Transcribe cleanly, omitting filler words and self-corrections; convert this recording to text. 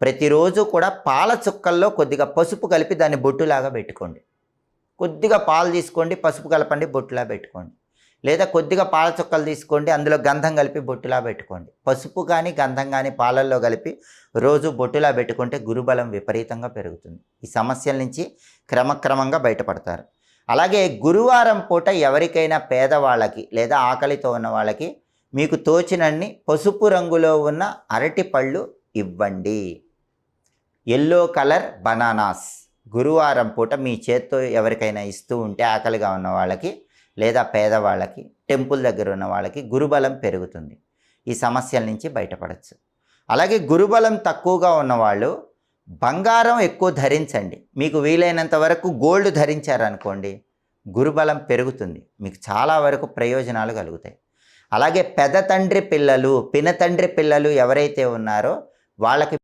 ప్రతిరోజు కూడా పాల చుక్కల్లో కొద్దిగా పసుపు కలిపి దాన్ని బొట్టులాగా పెట్టుకోండి. కొద్దిగా పాలు తీసుకోండి, పసుపు కలపండి, బొట్టులా పెట్టుకోండి. లేదా కొద్దిగా పాల చుక్కలు తీసుకోండి, అందులో గంధం కలిపి బొట్టులా పెట్టుకోండి. పసుపు కానీ గంధం కానీ పాలల్లో కలిపి రోజు బొట్టులా పెట్టుకుంటే గురుబలం విపరీతంగా పెరుగుతుంది. ఈ సమస్యల నుంచి క్రమక్రమంగా బయటపడతారు. అలాగే గురువారం పూట ఎవరికైనా పేదవాళ్ళకి లేదా ఆకలితో ఉన్న వాళ్ళకి మీకు తోచినన్ని పసుపు రంగులో ఉన్న అరటి పళ్ళు ఇవ్వండి. ఎల్లో కలర్ బనానాస్ గురువారం పూట మీ చేత్తో ఎవరికైనా ఇస్తూ ఉంటే ఆకలిగా ఉన్న వాళ్ళకి లేదా పేదవాళ్ళకి, టెంపుల్ దగ్గర ఉన్న వాళ్ళకి గురుబలం పెరుగుతుంది. ఈ సమస్యల నుంచి బయటపడవచ్చు. అలాగే గురుబలం తక్కువగా ఉన్నవాళ్ళు బంగారం ఎక్కువ ధరించండి. మీకు వీలైనంత వరకు గోల్డ్ ధరించారనుకోండి, గురుబలం పెరుగుతుంది. మీకు చాలా వరకు ప్రయోజనాలు కలుగుతాయి. అలాగే పెద్ద తండ్రి పిల్లలు, పినతండ్రి పిల్లలు ఎవరైతే ఉన్నారో వాళ్ళకి